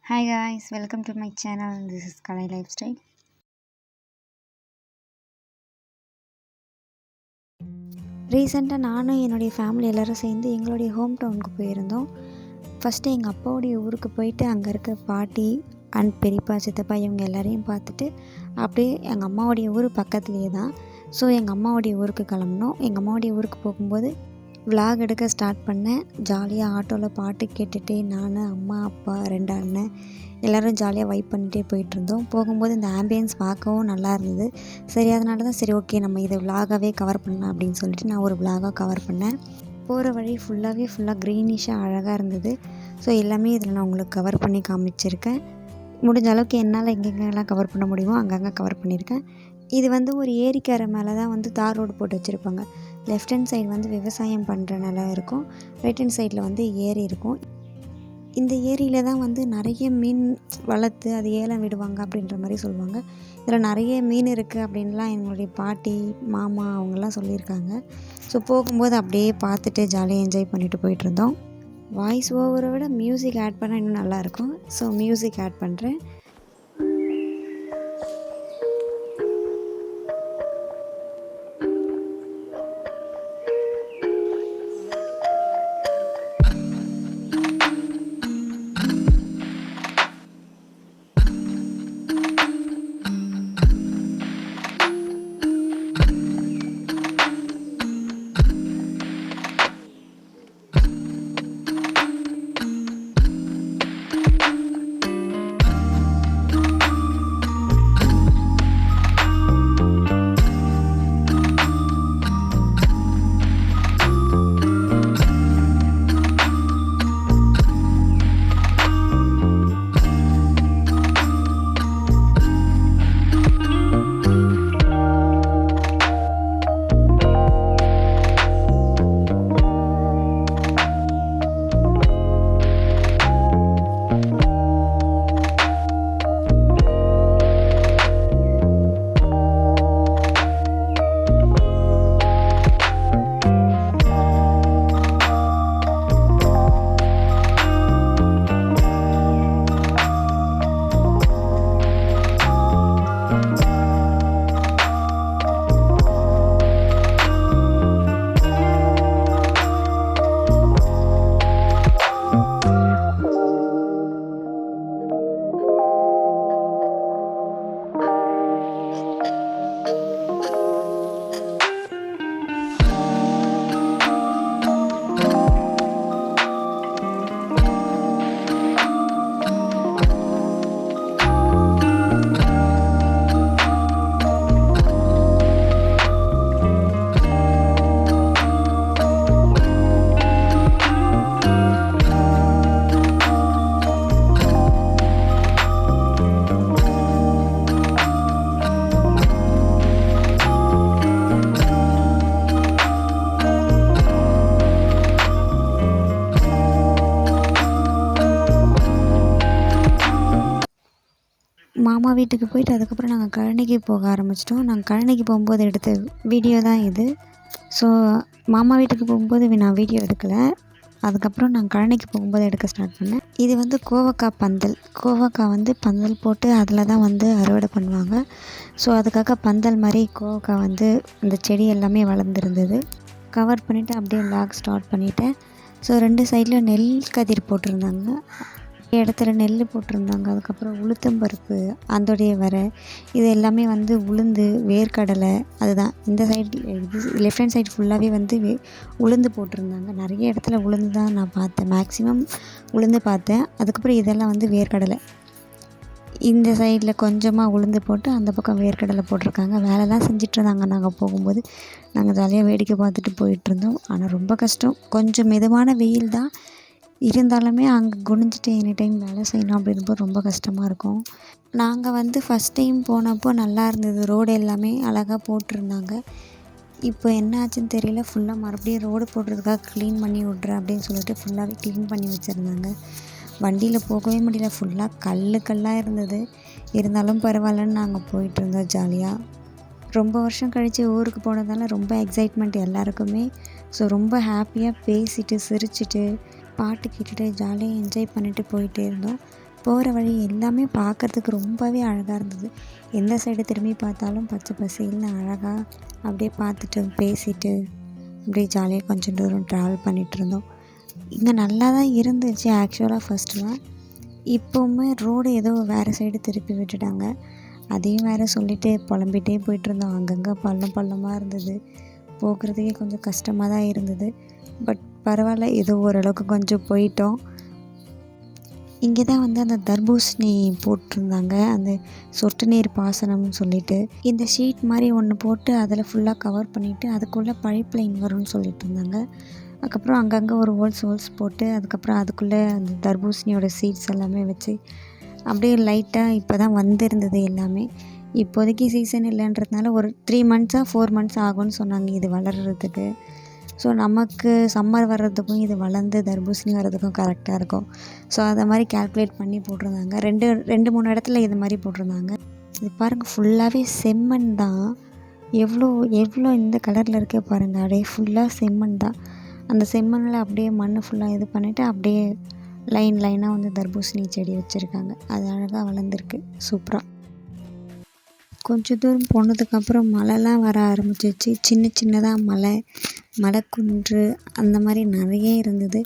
Hi guys, welcome to my channel. This is Kalai Lifestyle. ரீசெண்டாக நானும் என்னுடைய family எல்லோரும் சேர்ந்து எங்களுடைய ஹோம் டவுனுக்கு போயிருந்தோம். ஃபஸ்ட்டு எங்கள் அப்பாவுடைய ஊருக்கு போயிட்டு அங்கே இருக்க பாட்டி அண்ட் பெரியப்பா சித்தப்பா இவங்க எல்லாரையும் பார்த்துட்டு அப்படியே எங்கள் அம்மாவுடைய ஊர் பக்கத்துலேயே தான். ஸோ எங்கள் அம்மாவுடைய ஊருக்கு கிளம்புனோம். எங்கள் அம்மாவுடைய ஊருக்கு போகும்போது விலாக் எடுக்க ஸ்டார்ட் பண்ணேன். ஜாலியாக ஆட்டோவில் பாட்டு கேட்டுகிட்டே நான் அம்மா அப்பா 2 அண்ணன் எல்லோரும் ஜாலியாக வைப் பண்ணிகிட்டே போயிட்டுருந்தோம். போகும்போது இந்த ஆம்பியன்ஸ் பார்க்கவும் நல்லா இருந்தது. சரி, அதனால தான் சரி ஓகே நம்ம இதை விலாகாகவே கவர் பண்ணலாம் அப்படின்னு சொல்லிட்டு நான் ஒரு விலாகாக கவர் பண்ணேன். போகிற வழி ஃபுல்லாக க்ரீனிஷாக அழகாக இருந்தது. ஸோ எல்லாமே இதில் நான் உங்களுக்கு கவர் பண்ணி காமிச்சிருக்கேன். முடிஞ்ச அளவுக்கு என்னால் எங்கெங்கெல்லாம் கவர் பண்ண முடியுமோ அங்கங்கே கவர் பண்ணியிருக்கேன். இது ஒரு ஏரிக்கரை மேலே தான் தார் ரோடு போட்டு வச்சுருப்பாங்க. லெஃப்ட் ஹேண்ட் சைடு விவசாயம் பண்ணுற நிலம் இருக்கும், ரைட் ஹேண்ட் சைடில் ஏரி இருக்கும். இந்த ஏரியில் தான் நிறைய மீன் வளர்த்து அது ஏலம் விடுவாங்க அப்படின்ற மாதிரி சொல்லுவாங்க. இதில் நிறைய மீன் இருக்குது அப்படின்லாம் எங்களுடைய பாட்டி மாமா அவங்கெல்லாம் சொல்லியிருக்காங்க. ஸோ போகும்போது அப்படியே பார்த்துட்டு ஜாலியாக என்ஜாய் பண்ணிட்டு போயிட்டுருந்தோம். வாய்ஸ் ஓவரை விட மியூசிக் ஆட் பண்ணால் இன்னும் நல்லாயிருக்கும். ஸோ மியூசிக் ஆட் பண்ணுறேன். மாமா வீட்டுக்கு போயிட்டு அதுக்கப்புறம் நாங்கள் கழனிக்கு போக ஆரம்பிச்சிட்டோம். நாங்கள் கழனிக்கு போகும்போது எடுத்த வீடியோ தான் இது. ஸோ மாமா வீட்டுக்கு போகும்போது நான் வீடியோ எடுக்கலை. அதுக்கப்புறம் நான் கழனிக்கு போகும்போது எடுக்க ஸ்டார்ட் பண்ணேன். இது கோவக்காய் பந்தல். கோவக்காய் பந்தல் போட்டு அதில் தான் அறுவடை பண்ணுவாங்க. ஸோ அதுக்காக பந்தல் மாதிரி கோவக்காய் அந்த செடி எல்லாமே வளர்ந்துருந்தது. கவர் பண்ணிவிட்டு அப்படியே விலாக் ஸ்டார்ட் பண்ணிவிட்டேன். ஸோ 2 சைடில் நெல் கதிர் போட்டிருந்தாங்க, இடத்துல நெல் போட்டிருந்தாங்க. அதுக்கப்புறம் உளுத்தம்பருப்பு அதோடைய இது எல்லாமே உளுந்து வேர்க்கடலை அதுதான். இந்த சைடு இது லெஃப்ட் ஹேண்ட் சைடு ஃபுல்லாகவே உளுந்து போட்டிருந்தாங்க. நிறைய இடத்துல உளுந்து தான் நான் பார்த்தேன், மேக்ஸிமம் உளுந்து பார்த்தேன். அதுக்கப்புறம் இதெல்லாம் வேர்க்கடலை. இந்த சைடில் கொஞ்சமாக உளுந்து போட்டு அந்த பக்கம் வேர்க்கடலை போட்டிருக்காங்க. வேலைலாம் செஞ்சுட்டு இருந்தாங்க. நாங்கள் போகும்போது நாங்கள் ஜாலியாக வேடிக்கை பார்த்துட்டு போயிட்டுருந்தோம். ஆனால் ரொம்ப கஷ்டம், கொஞ்சம் மிதமான வெயில் தான் இருந்தாலுமே அங்கே குனிஞ்சிட்டு எனி டைம் வேலை செய்யணும் அப்படின்போது ரொம்ப கஷ்டமாக இருக்கும். நாங்கள் ஃபஸ்ட் டைம் போனப்போ நல்லா இருந்தது. ரோடு எல்லாமே அழகாக போட்டிருந்தாங்க. இப்போ என்ன ஆச்சுன்னு தெரியல. ஃபுல்லாக மறுபடியும் ரோடு போடுறதுக்காக க்ளீன் பண்ணி விட்றேன் அப்படின்னு சொல்லிட்டு ஃபுல்லாகவே க்ளீன் பண்ணி வச்சுருந்தாங்க. வண்டியில் போகவே முடியல, ஃபுல்லாக கல்லாக இருந்தது. இருந்தாலும் பரவாயில்லன்னு நாங்கள் போயிட்டுருந்தோம் ஜாலியாக. ரொம்ப வருஷம் கழித்து ஊருக்கு போனதால ரொம்ப எக்ஸைட்மெண்ட் எல்லாருக்குமே. ஸோ ரொம்ப ஹாப்பியாக பேசிட்டு சிரிச்சிட்டு பாட்டு கேட்டுட்டு ஜாலியாக என்ஜாய் பண்ணிட்டு போயிட்டே இருந்தோம். போகிற வழி எல்லாமே பார்க்குறதுக்கு ரொம்பவே அழகாக இருந்தது. எந்த சைடு திரும்பி பார்த்தாலும் பச்சை பசேல்னு அழகாக அப்படியே பார்த்துட்டு பேசிட்டு அப்படியே ஜாலியாக கொஞ்சம் தூரம் ட்ராவல் பண்ணிகிட்டு இருந்தோம். இங்கே நல்லா தான் இருந்துச்சு ஆக்சுவலாக ஃபஸ்ட்டுலாம். இப்போவுமே ரோடு ஏதோ வேறு சைடு திருப்பி விட்டுட்டாங்க. அதையும் வேறு சொல்லிவிட்டு புலம்பிகிட்டே போயிட்டுருந்தோம். அங்கங்கே பள்ளமாக இருந்தது. போக்குறதுக்கே கொஞ்சம் கஷ்டமாக தான் இருந்தது. பட் பரவாயில்ல, ஏதோ ஓரளவுக்கு கொஞ்சம் போயிட்டோம். இங்கே தான் வந்து அந்த தர்பூசணி போட்டிருந்தாங்க, அந்த சொட்டு நீர் பாசனம்னு சொல்லிட்டு. இந்த ஷீட் மாதிரி ஒன்று போட்டு அதில் ஃபுல்லாக கவர் பண்ணிவிட்டு அதுக்குள்ளே பைப் லைன் வரும்னு சொல்லிட்டு இருந்தாங்க. அதுக்கப்புறம் அங்கங்கே ஒரு ஹோல்ஸ் போட்டு அதுக்கப்புறம் அதுக்குள்ளே அந்த தர்பூசணியோட சீட்ஸ் எல்லாமே வச்சு அப்படியே லைட்டாக இப்போ தான் வந்திருந்தது எல்லாமே. இப்போதைக்கு சீசன் இல்லைன்றதுனால ஒரு 3 months 4 months ஆகும்னு சொன்னாங்க இது வளர்கிறதுக்கு. ஸோ நமக்கு சம்மர் வர்றதுக்கும் இது வளர்ந்து தர்பூசணி வர்றதுக்கும் கரெக்டாக இருக்கும். ஸோ அதை மாதிரி கால்குலேட் பண்ணி போட்டிருந்தாங்க. 2-3 இடத்துல இது மாதிரி போட்டிருந்தாங்க. இது பாருங்கள், ஃபுல்லாகவே செம்மண் தான். எவ்வளோ இந்த கலரில் இருக்க பாருங்கள். அப்படியே ஃபுல்லாக செம்மண் தான். அந்த செம்மண்ணில் அப்படியே மண் ஃபுல்லாக இது பண்ணிவிட்டு அப்படியே லைனாக வந்து தர்பூசணி செடி வச்சுருக்காங்க. அது அழகாக வளர்ந்துருக்கு சூப்பராக. கொஞ்சம் தூரம் போனதுக்கப்புறம் மழைலாம் வர ஆரம்பிச்சிச்சு. சின்னதாக மலைக்குன்று அந்த மாதிரி நிறைய இருந்தது.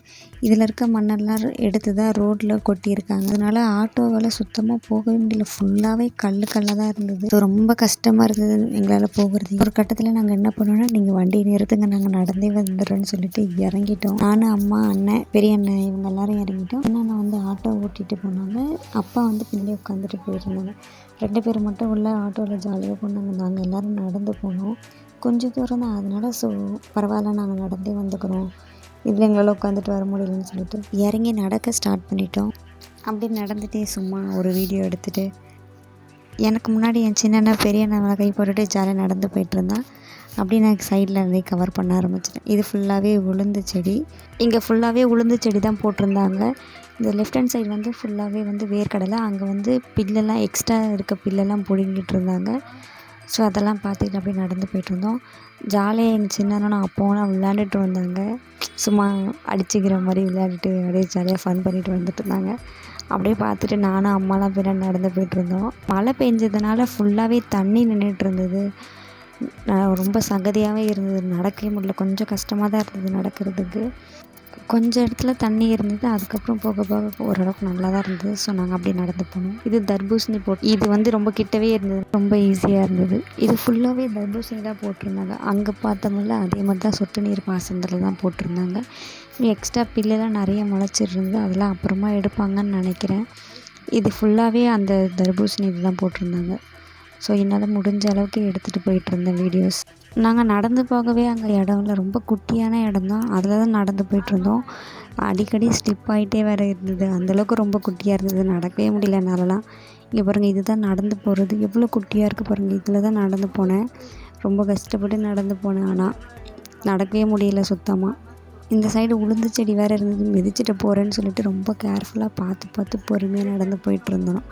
இதில் இருக்க மண்ணெல்லாம் எடுத்து தான் ரோட்டில் கொட்டியிருக்காங்க. அதனால் ஆட்டோவால் சுத்தமாக போகவே முடியல. ஃபுல்லாகவே கல்லாக தான் இருந்தது. ஸோ ரொம்ப கஷ்டமாக இருந்தது எங்களால் போகிறது. ஒரு கட்டத்தில் நாங்கள் என்ன பண்ணோன்னா, நீங்கள் வண்டியை நிறுத்துங்க, நாங்கள் நடந்தே வந்துடுறோன்னு சொல்லிட்டு இறங்கிட்டோம். நானும் அம்மா, அண்ணன், பெரிய அண்ணன் இவங்க எல்லோரும் இறங்கிட்டோம். அண்ணன் வந்து ஆட்டோ ஓட்டிகிட்டு போனாங்க. அப்பா வந்து பின்னாடி உட்காந்துட்டு போயிருந்தாங்க. 2 பேர் மட்டும் உள்ள ஆட்டோவில் ஜாலியாக போனாங்க. நாங்கள் எல்லோரும் நடந்து போனோம். கொஞ்சம் தூரம் தான், அதனால் ஸோ பரவாயில்ல, நாங்கள் நடந்தே வந்துக்கிறோம், இதில் எங்களால் உட்காந்துட்டு வர முடியலன்னு சொல்லிட்டு இறங்கி நடக்க ஸ்டார்ட் பண்ணிட்டோம். அப்படி நடந்துகிட்டே சும்மா ஒரு வீடியோ எடுத்துகிட்டு எனக்கு முன்னாடி என் சின்ன பெரிய அண்ணன் கை போட்டுட்டு ஜாலியாக நடந்து போயிட்டுருந்தான். அப்படி நான் சைடில் இருந்தே கவர் பண்ண ஆரம்பிச்சிட்டேன். இது ஃபுல்லாகவே உளுந்து செடி. இங்கே ஃபுல்லாகவே உளுந்து செடி தான் போட்டிருந்தாங்க. இந்த லெஃப்ட் ஹேண்ட் சைடு வந்து ஃபுல்லாகவே வந்து வேர்க்கடலை. அங்கே வந்து பில்லெல்லாம் எக்ஸ்ட்ரா இருக்க பில்லெல்லாம் பிடுங்கிட்டு இருந்தாங்க. ஸோ அதெல்லாம் பார்த்துக்கிட்டு அப்படியே நடந்து போயிட்டுருந்தோம். ஜாலியாக எங்கள் சின்னவனும் அப்போலாம் விளையாண்டுட்டு வந்தாங்க. சும்மா அடிச்சுக்கிற மாதிரி விளையாடிட்டு அப்படியே ஜாலியாக ஃபன் பண்ணிட்டு வந்துட்டு இருந்தாங்க. அப்படியே பார்த்துட்டு நானும் அம்மாலாம் பின்னாடி நடந்து போயிட்டுருந்தோம். மழை பெஞ்சதுனால ஃபுல்லாகவே தண்ணி நின்றுட்டு இருந்தது. ரொம்ப சகதியாகவே இருந்தது. நடக்கவே முடியல. கொஞ்சம் கஷ்டமாக தான் இருந்தது நடக்கிறதுக்கு. கொஞ்சம் இடத்துல தண்ணி இருந்தது. அதுக்கப்புறம் போக ஓரளவுக்கு நல்லா தான் இருந்தது. ஸோ நாங்கள் அப்படியே நடந்து போனோம். இது தர்பூசணி இது வந்து ரொம்ப கிட்டவே இருந்தது. ரொம்ப ஈஸியாக இருந்தது. இது ஃபுல்லாகவே தர்பூசணி தான் போட்டிருந்தாங்க. அங்கே பார்த்தோம்ல அதே மாதிரி தான் சொட்டு நீர் பாசனத்தில் தான் போட்டிருந்தாங்க. எக்ஸ்ட்ரா பில்லெல்லாம் நிறைய முளைச்சிருந்தது. அதெல்லாம் அப்புறமா எடுப்பாங்கன்னு நினைக்கிறேன். இது ஃபுல்லாகவே அந்த தர்பூசணி இது தான் போட்டிருந்தாங்க. ஸோ என்னால் முடிஞ்ச அளவுக்கு எடுத்துகிட்டு போயிட்டுருந்தேன் வீடியோஸ். நாங்கள் நடந்து போகவே அங்கே இடம் இல்லை, ரொம்ப குட்டியான இடம் தான். அதில் தான் நடந்து போயிட்டுருந்தோம். அடிக்கடி ஸ்லிப் ஆகிட்டே வேறு இருந்தது. அந்தளவுக்கு ரொம்ப குட்டியாக இருந்தது. நடக்கவே முடியல என்னாலலாம். இங்கே பாருங்கள், இது தான் நடந்து போகிறது. எவ்வளோ குட்டியாக இருக்குது பாருங்கள். இதில் தான் நடந்து போனேன். ரொம்ப கஷ்டப்பட்டு நடந்து போனேன். ஆனால் நடக்கவே முடியல சுத்தமாக. இந்த சைடு உளுந்து செடி வேறு இருந்தது. மிதிச்சிட்டு போகிறேன்னு சொல்லிட்டு ரொம்ப கேர்ஃபுல்லாக பார்த்து பொறுமையாக நடந்து போயிட்டுருந்தோம்.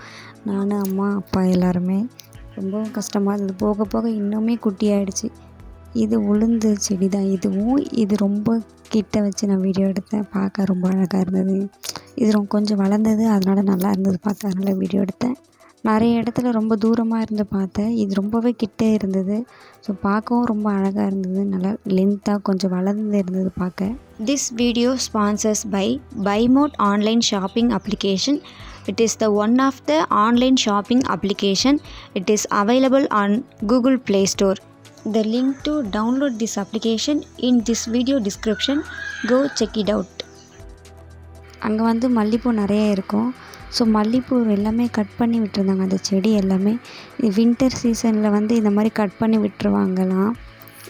நான், அம்மா, அப்பா எல்லாருமே. ரொம்பவும் கஷ்டமாக இருந்தது. போக இன்னுமே குட்டியாகிடுச்சு. இது உளுந்து செடி தான். இது ரொம்ப கிட்ட வச்சு நான் வீடியோ எடுத்தேன். பார்க்க ரொம்ப அழகாக இருந்தது. இது கொஞ்சம் வளர்ந்தது, அதனால் நல்லா இருந்தது பார்க்க. அதனால் வீடியோ எடுத்தேன். நிறைய இடத்துல ரொம்ப தூரமாக இருந்து பார்த்தேன். இது ரொம்பவே கிட்டே இருந்தது. ஸோ பார்க்கவும் ரொம்ப அழகாக இருந்தது. நல்லா லென்த்தாக கொஞ்சம் வளர்ந்து இருந்தது பார்க்க. This video sponsors by BuyMode online shopping application. It is the one of the online shopping application. It is available on Google Play Store. The link to download this application in this video description. Go check it out. அங்கே வந்து மல்லிகைப்பூ நிறைய இருக்கும். So மல்லிகைப்பூ எல்லாமே cut பண்ணி விட்டுருந்தாங்க. அந்த செடி எல்லாமே வின்டர் சீசனில் வந்து இந்த மாதிரி கட் பண்ணி விட்டுருவாங்களாம்.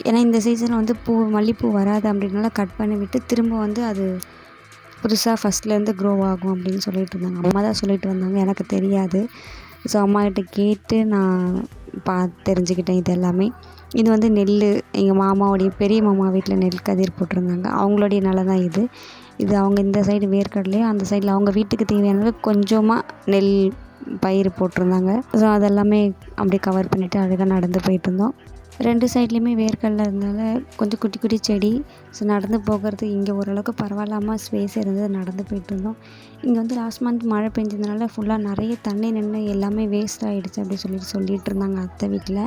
ஏன்னா இந்த சீசனில் வந்து மல்லிகைப்பூ வராது அப்படின்னால கட் பண்ணி விட்டு திரும்ப வந்து அது புதுசாக ஃபஸ்ட்லேருந்து க்ரோ ஆகும் அப்படின்னு சொல்லிட்டு இருந்தாங்க. அம்மா தான் சொல்லிட்டு வந்தாங்க, எனக்கு தெரியாது. ஸோ அம்மாக்கிட்ட கேட்டு நான் தெரிஞ்சுக்கிட்டேன் இது எல்லாமே. இது வந்து நெல், எங்கள் மாமாவுடைய பெரிய மாமா வீட்டில் நெல் கதிர் போட்டிருந்தாங்க. அவங்களுடைய நிலம் தான் இது. அவங்க இந்த சைடு வேர்க்கடலையே, அந்த சைடில் அவங்க வீட்டுக்கு தேவையானது கொஞ்சமாக நெல் பயிர் போட்டிருந்தாங்க. ஸோ அதெல்லாமே அப்படியே கவர் பண்ணிவிட்டு அழகாக நடந்து போயிட்டுருந்தோம். 2 சைட்லேயுமே வேர்க்கடலை இருந்தனால கொஞ்சம் குட்டி குட்டி செடி. ஸோ நடந்து போகிறது இங்கே ஓரளவுக்கு பரவாயில்லாம ஸ்பேஸ் இருந்தது, நடந்து போயிட்டுருந்தோம். இங்கே வந்து லாஸ்ட் மந்த் மழை பெஞ்சதுனால ஃபுல்லாக நிறைய தண்ணி நின்று எல்லாமே வேஸ்ட் ஆகிடுச்சு அப்படி சொல்லிட்டு இருந்தாங்க அத்தை வீட்டில்.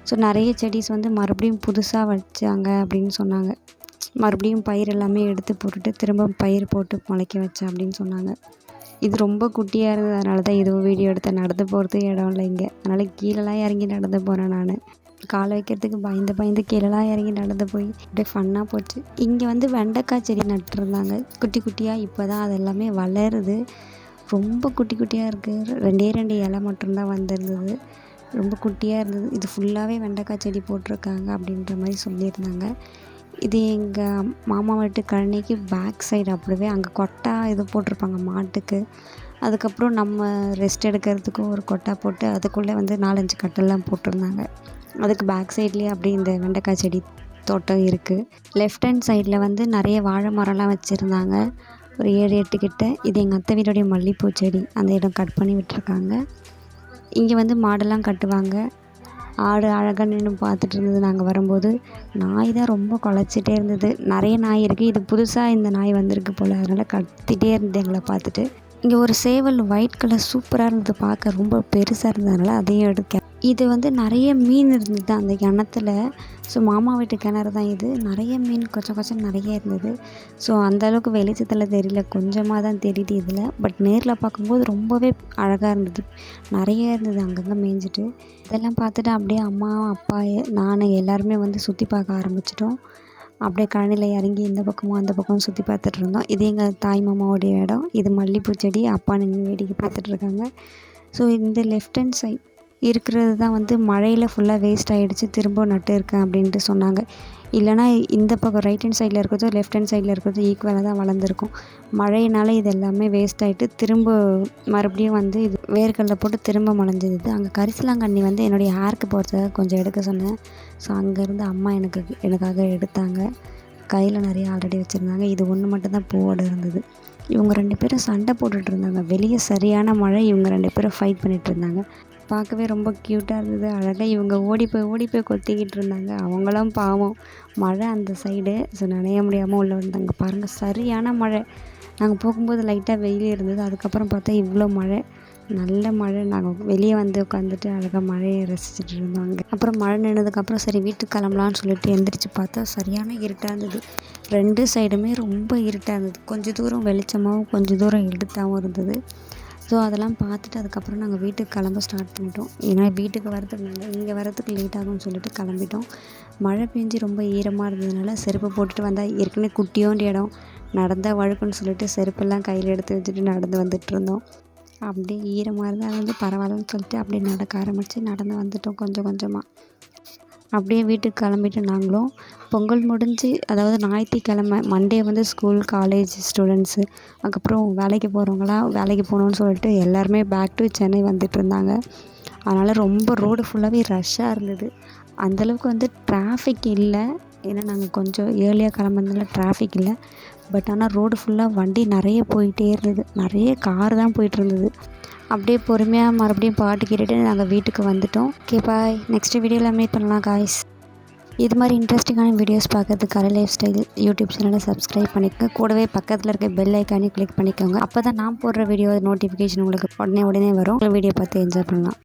ஸோ நிறைய செடிஸ் வந்து மறுபடியும் புதுசாக வச்சாங்க அப்படின்னு சொன்னாங்க. மறுபடியும் பயிர் எல்லாமே எடுத்து போட்டுட்டு திரும்ப பயிர் போட்டு முளைக்க வச்சேன் அப்படின்னு சொன்னாங்க. இது ரொம்ப குட்டியாக இருந்தது, அதனால தான் இதுவும் வீடியோ எடுத்தேன். நடந்து போகிறதுக்கு இடம் இல்லை இங்கே, அதனால் கீழெலாம் இறங்கி நடந்து போகிறேன் நான். காலை வைக்கிறதுக்கு பயந்து கீழெலாம் இறங்கி நடந்து போய் அப்படியே ஃபன்னாக போச்சு. இங்கே வந்து வெண்டைக்காய் செடி நட்டுருந்தாங்க குட்டி குட்டியாக. இப்போ தான் அது எல்லாமே வளருது. ரொம்ப குட்டி குட்டியாக இருக்குது. 2 இலை மட்டும்தான் வந்திருந்தது. ரொம்ப குட்டியாக இருந்தது. இது ஃபுல்லாகவே வெண்டைக்காய் செடி போட்டிருக்காங்க அப்படின்ற மாதிரி சொல்லியிருந்தாங்க. இது எங்கள் மாமா வீட்டு கழனிக்கு பேக் சைடு. அப்படியே அங்கே கொட்டா இது போட்டிருப்பாங்க மாட்டுக்கு. அதுக்கப்புறம் நம்ம ரெஸ்ட் எடுக்கிறதுக்கும் ஒரு கொட்டா போட்டு அதுக்குள்ளே வந்து 4-5 கட்டெல்லாம் போட்டிருந்தாங்க. அதுக்கு பேக் சைட்லேயே அப்படியே இந்த வெண்டைக்காய் செடி தோட்டம் இருக்குது. லெஃப்ட் ஹேண்ட் சைடில் வந்து நிறைய வாழை மரம்லாம் வச்சுருந்தாங்க, ஒரு 7-8 கிட்ட. இது எங்கள் அத்தை வீட்டுடைய மல்லிகைப்பூ செடி. அந்த இடம் கட் பண்ணி விட்டுருக்காங்க. இங்கே வந்து மாடெல்லாம் கட்டுவாங்க. ஆடு அழகாக நின்று பார்த்துட்டு இருந்தது நாங்கள் வரும்போது. நாய் தான் ரொம்ப குலைச்சிட்டே இருந்தது. நிறைய நாய் இருக்குது. இது புதுசாக இந்த நாய் வந்திருக்கு போல், அதனால் கத்திகிட்டே இருந்தது எங்களை பார்த்துட்டு. இங்கே ஒரு சேவல் ஒயிட் கலர் சூப்பராக இருந்தது, பார்க்க ரொம்ப பெருசாக இருந்ததுனால அதையும் எடுத்தேன். இது வந்து நிறைய மீன் இருந்தது அந்த கிணத்துல. ஸோ மாமா வீட்டு கிணறு தான் இது. நிறைய மீன் கொஞ்சம் நிறைய இருந்தது. ஸோ அந்தளவுக்கு வெளிச்சத்தில் தெரியல, கொஞ்சமாக தான் தெரியுது இதில். பட் நேரில் பார்க்கும்போது ரொம்பவே அழகாக இருந்தது. நிறைய இருந்தது அங்கங்கே மேய்ஞ்சிட்டு. இதெல்லாம் பார்த்துட்டு அப்படியே அம்மா அப்பா நான் எல்லாருமே வந்து சுற்றி பார்க்க ஆரம்பிச்சிட்டோம். அப்படியே கழனியில் இறங்கி இந்த பக்கமும் அந்த பக்கமும் சுற்றி பார்த்துட்டு இருந்தோம். இது எங்கள் தாய் மாமாவுடைய இடம். இது மல்லிகைப்பூ செடி. அப்பா நின்று வேடிக்கை பார்த்துட்ருக்காங்க. ஸோ இந்த லெஃப்ட் ஹேண்ட் சைட் இருக்கிறது தான் வந்து மழையில் ஃபுல்லாக வேஸ்ட் ஆகிடுச்சு, திரும்ப நட்டு இருக்கேன் அப்படின்ட்டு சொன்னாங்க. இல்லைனா இந்த பக்கம் ரைட் ஹேண்ட் சைடில் இருக்கிறதோ லெஃப்ட் ஹேண்ட் சைடில் இருக்கிறதோ ஈக்குவலாக தான் வளர்ந்துருக்கும். மழையினால் இது எல்லாமே வேஸ்ட் ஆகிட்டு திரும்ப மறுபடியும் வந்து இது வேர்க்கடலை போட்டு திரும்ப முளைஞ்சிது. அங்கே கரிசலாங்கண்ணி வந்து என்னுடைய ஹேருக்கு போகிறதுக்காக கொஞ்சம் எடுக்க சொன்னேன். ஸோ அங்கேருந்து அம்மா எனக்காக எடுத்தாங்க. கையில் நிறைய ஆல்ரெடி வச்சுருந்தாங்க. இது ஒன்று மட்டும்தான் பூவோடு இருந்தது. இவங்க 2 பேரும் சண்டை போட்டுட்டு இருந்தாங்க. வெளியே சரியான மழை, இவங்க 2 பேரும் ஃபைட் பண்ணிகிட்டு இருந்தாங்க. பார்க்கவே ரொம்ப க்யூட்டாக இருந்தது, அழகாக. இவங்க ஓடி போய் கொத்திக்கிட்டு இருந்தாங்க. அவங்களாம் பாவம், மழை அந்த சைடு. ஸோ நனைய முடியாமல் உள்ளே வந்தாங்க. பாருங்கள், சரியான மழை. நாங்கள் போகும்போது லைட்டாக வெயில் இருந்தது, அதுக்கப்புறம் பார்த்தா இவ்வளோ மழை, நல்ல மழை. நாங்கள் வெளியே வந்து உட்காந்துட்டு அழகாக மழையை ரசிச்சுட்டு இருந்தோம் அங்கே. அப்புறம் மழை நின்றதுக்கப்புறம் சரி வீட்டுக்கு கிளம்பலான்னு சொல்லிட்டு எந்திரிச்சு பார்த்தா சரியான இருட்டாக இருந்தது. 2 சைடுமே ரொம்ப இருட்டாக இருந்தது. கொஞ்சம் தூரம் வெளிச்சமாகவும் கொஞ்சம் தூரம் இருட்டாகவும் இருந்தது. ஸோ அதெல்லாம் பார்த்துட்டு அதுக்கப்புறம் நாங்கள் வீட்டுக்கு கிளம்ப ஸ்டார்ட் பண்ணிட்டோம். ஏன்னா வீட்டுக்கு வரதுக்கு நாங்கள் இங்கே வரதுக்கு லேட் ஆகும்னு சொல்லிட்டு கிளம்பிட்டோம். மழை பெஞ்சு ரொம்ப ஈரமாக இருந்ததுனால செருப்பு போட்டுட்டு வந்தால் ஏற்கனவே குட்டியோண்டு இடம், நடந்தால் வழுக்குன்னு சொல்லிட்டு செருப்பெல்லாம் கையில் எடுத்து வச்சுட்டு நடந்து வந்துட்டுருந்தோம். அப்படியே ஈரமாக இருந்தால் அது வந்து பரவாயில்லன்னு சொல்லிட்டு அப்படியே நடக்க ஆரம்பித்து நடந்து வந்துட்டோம் கொஞ்சமாக. அப்படியே வீட்டுக்கு கிளம்பிட்டு நாங்களும் பொங்கல் முடிஞ்சு, அதாவது ஞாயிற்றுக்கிழமை மண்டே வந்து ஸ்கூல் காலேஜ் ஸ்டூடெண்ட்ஸு, அதுக்கப்புறம் வேலைக்கு போகிறவங்களாம் வேலைக்கு போகணுன்னு சொல்லிட்டு எல்லாருமே பேக் டு சென்னை வந்துட்டு இருந்தாங்க. அதனால் ரொம்ப ரோடு ஃபுல்லாகவே ரஷ்ஷாக இருந்தது. அந்தளவுக்கு வந்து டிராஃபிக் இல்லை, ஏன்னா நாங்கள் கொஞ்சம் ஏர்லியாக கிளம்புனதுனால டிராஃபிக் இல்லை. பட் ஆனால் ரோடு ஃபுல்லாக வண்டி நிறைய போயிட்டே இருந்தது, நிறைய கார் தான் போயிட்டுருந்தது. அப்படியே பொறுமையாக மறுபடியும் பாட்டு கேட்டுட்டு நாங்கள் வீட்டுக்கு வந்துட்டோம். ஓகே பாய், நெக்ஸ்ட் வீடியோவில் மீட் பண்ணலாம் காய்ஸ். இது மாதிரி இன்ட்ரெஸ்டிங்கான வீடியோஸ் பார்க்கறதுக்கு கலை லைஃப் ஸ்டைல் யூடியூப் சேனலை சப்ஸ்கிரைப் பண்ணிக்கோங்க. கூடவே பக்கத்தில் இருக்க பெல் ஐக்கானையும் கிளிக் பண்ணிக்கோங்க. அப்போ தான் நான் போடுற வீடியோ நோட்டிஃபிகேஷன் உங்களுக்கு உடனே வரும். வீடியோ பார்த்து என்ஜாய் பண்ணலாம்.